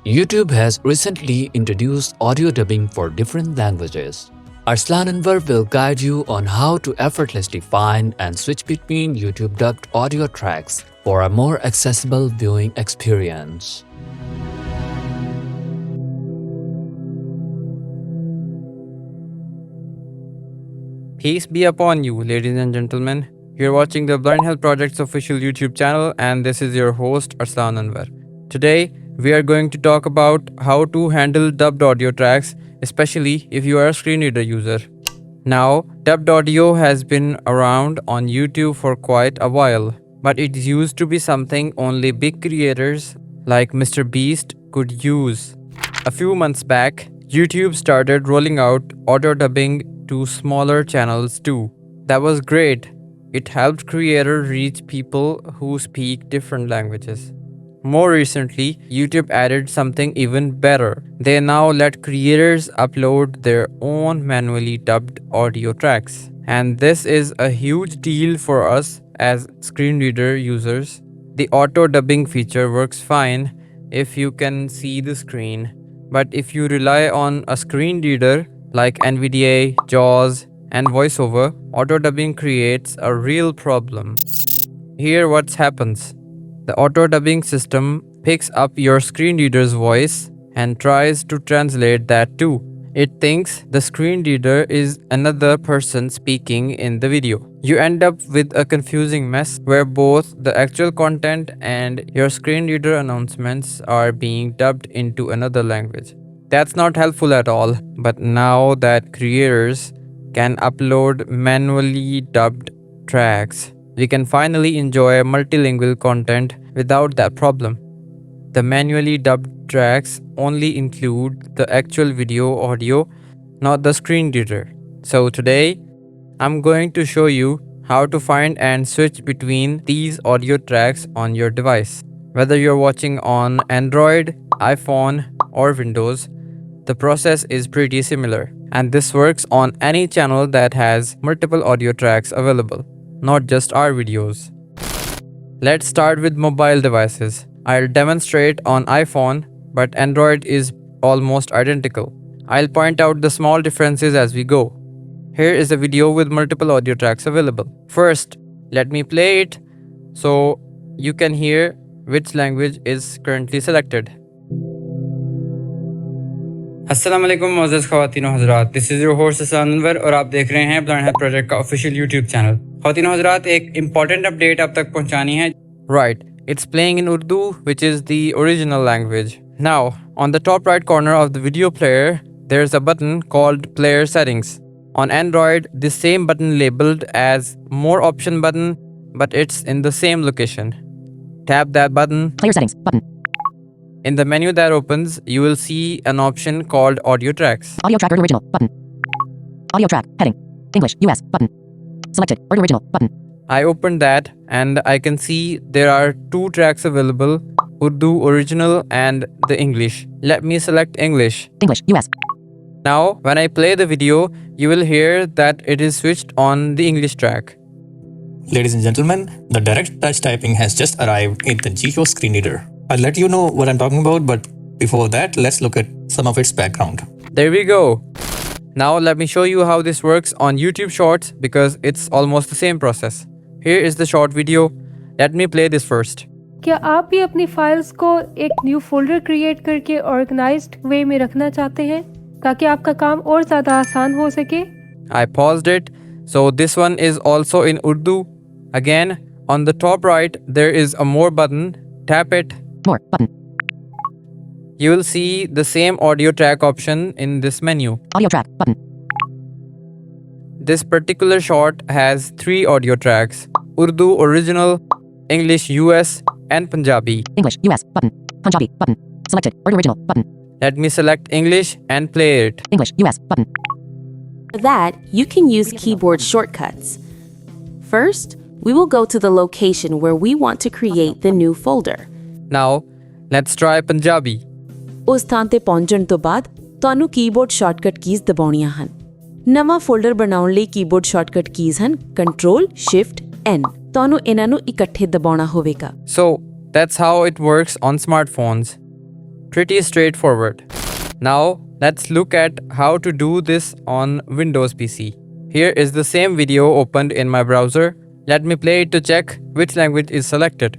YouTube has recently introduced audio dubbing for different languages. Arslan Anwar will guide you on how to effortlessly find and switch between YouTube dubbed audio tracks for a more accessible viewing experience. Peace be upon you, ladies and gentlemen. You're watching the Blind Health Project's official YouTube channel, and this is your host, Arslan Anwar. Today, we are going to talk about how to handle dubbed audio tracks, especially if you are a screen reader user. Now, dubbed audio has been around on YouTube for quite a while, but it used to be something only big creators like Mr. Beast could use. A few months back, YouTube started rolling out audio dubbing to smaller channels too. That was great. It helped creators reach people who speak different languages. More recently, YouTube added something even better. They now let creators upload their own manually dubbed audio tracks. And this is a huge deal for us as screen reader users. The auto dubbing feature works fine if you can see the screen. But if you rely on a screen reader like NVDA, JAWS, and Voiceover, auto dubbing creates a real problem. Here what happens. The auto dubbing system picks up your screen reader's voice and tries to translate that too. It thinks the screen reader is another person speaking in the video. You end up with a confusing mess where both the actual content and your screen reader announcements are being dubbed into another language. That's not helpful at all, but now that creators can upload manually dubbed tracks, we can finally enjoy multilingual content without that problem. The manually dubbed tracks only include the actual video audio, not the screen reader. So today, I'm going to show you how to find and switch between these audio tracks on your device. Whether you're watching on Android, iPhone, or Windows, the process is pretty similar. And this works on any channel that has multiple audio tracks available, not just our videos. Let's start with mobile devices. I'll demonstrate on iPhone, but Android is almost identical. I'll point out the small differences as we go. Here is a video with multiple audio tracks available. First, let me play it so you can hear which language is currently selected. अस्सलाम वालेकुम मोअज़्ज़ज़ ख़वातीन व हज़रात, this is your host Arsalan Anwar और आप देख रहे हैं ब्लाइंड हेल्थ प्रोजेक्ट का ऑफिशियल यूट्यूब चैनल। ख़वातीन व हज़रात, एक इम्पॉर्टेंट अपडेट आप तक पहुंचानी है। Right, it's playing in Urdu which is the original language. Now on the top right corner of the video player there is a button called player settings. On Android, this same button labeled as more option button, but it's in the same location. Tap that button. Player settings button. In the menu that opens, you will see an option called Audio Tracks. Audio track original button. Audio track heading English US button. Selected Word original button. I opened that and I can see there are two tracks available, Urdu original and the English. Let me select English. English US. Now, when I play the video, you will hear that it is switched on the English track. Ladies and gentlemen, the direct touch typing has just arrived in the Geo screen reader. I'll let you know what I'm talking about, but before that, let's look at some of its background. There we go. Now let me show you how this works on YouTube Shorts because it's almost the same process. Here is the short video. Let me play this first. क्या आप भी अपनी files को एक new folder create करके organised वे में रखना चाहते हैं ताकि आपका काम और ज़्यादा आसान हो सके? I paused it. So this one is also in Urdu. Again, on the top right, there is a more button. Tap it. More button. You will see the same audio track option in this menu. Audio track button. This particular short has 3 audio tracks: Urdu original, English US, and Punjabi. English US button. Punjabi button. Selected Word original button. Let me select English and play it. English US button. For that, you can use keyboard shortcuts. First, we will go to the location where we want to create the new folder. Now, let's try Punjabi. ਉਸ ਥਾਂ ਤੇ ਪਹੁੰਚਣ ਤੋਂ ਬਾਅਦ ਤੁਹਾਨੂੰ keyboard shortcut keys ਦਬਾਉਣੀਆਂ ਹਨ। ਨਵਾਂ folder ਬਣਾਉਣ ਲਈ ਕੀਬੋਰਡ ਸ਼ਾਰਟਕਟ ਕੀਜ਼ ਹਨ Ctrl Shift N। ਤੁਹਾਨੂੰ ਇਹਨਾਂ ਨੂੰ ਇਕੱਠੇ ਦਬਾਉਣਾ ਹੋਵੇਗਾ। So, that's how it works on smartphones. Pretty straightforward. Now, let's look at how to do this on Windows PC. Here is the same video opened in my browser. Let me play it to check which language is selected.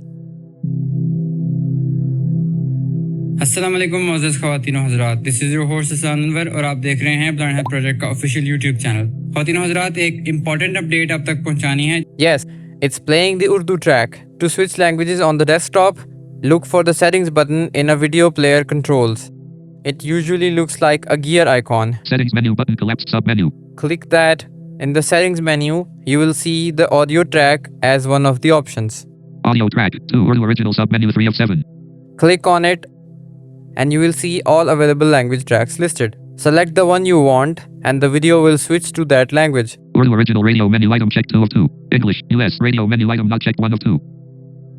अस्सलाम वालेकुम मोअज़्ज़ज़ ख़वातीन व हज़रात, this is your host Arsalan Anwar और आप देख रहे हैं ब्लाइंड हेल्प प्रोजेक्ट का ऑफिशियल यूट्यूब चैनल। ख़वातीन व हज़रात, एक इम्पॉर्टेंट अपडेट आप तक पहुंचानी है। Yes, it's playing the Urdu track. To switch languages on the desktop, look for the settings button in a video player controls. It usually looks like a gear icon. Settings menu button collapsed submenu. Click that. In the settings menu, you will see the audio track as one of the options. Audio track 2 Urdu original submenu 3 of 7. Click on it and you will see all available language tracks listed. Select the one you want and the video will switch to that language. Urdu original radio menu item checked 2 of 2. English US radio menu item not checked 1 of 2.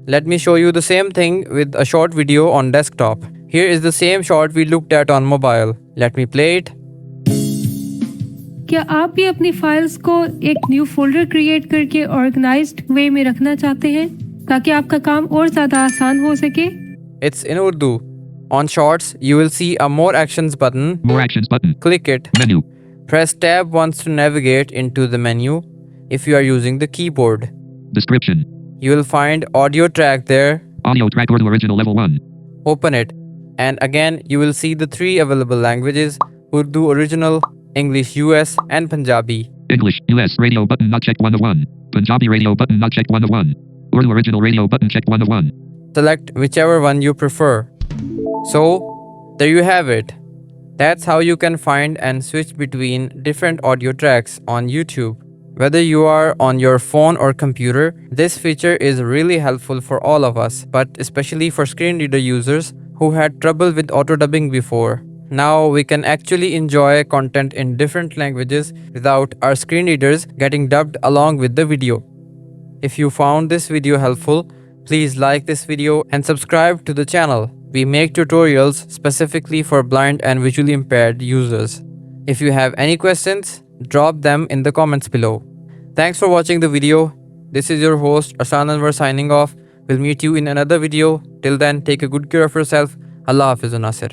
Let me show you the same thing with a short video on desktop. Here is the same short we looked at on mobile. Let me play it. क्या आप भी अपनी files को एक new folder create करके organised वे में रखना चाहते हैं ताकि आपका काम और ज़्यादा आसान हो सके? It's in Urdu. On shorts, you will see a more actions button. More actions button. Click it. Menu. Press tab once to navigate into the menu if you are using the keyboard. Description. You will find audio track there. Audio track Urdu original level 1. Open it. And again, you will see the three available languages: Urdu original, English US, and Punjabi. English US radio button not checked 1 of 1. Punjabi radio button not checked 1 of 1. Urdu original radio button checked 1 of 1. Select whichever one you prefer. So, there you have it. That's how you can find and switch between different audio tracks on YouTube. Whether you are on your phone or computer, this feature is really helpful for all of us, but especially for screen reader users who had trouble with auto dubbing before. Now we can actually enjoy content in different languages without our screen readers getting dubbed along with the video. If you found this video helpful, please like this video and subscribe to the channel. We make tutorials specifically for blind and visually impaired users. If you have any questions, drop them in the comments below. Thanks for watching the video. This is your host Arslan Anwar signing off. We'll meet you in another video. Till then, take a good care of yourself. Allah Hafiz Nasir.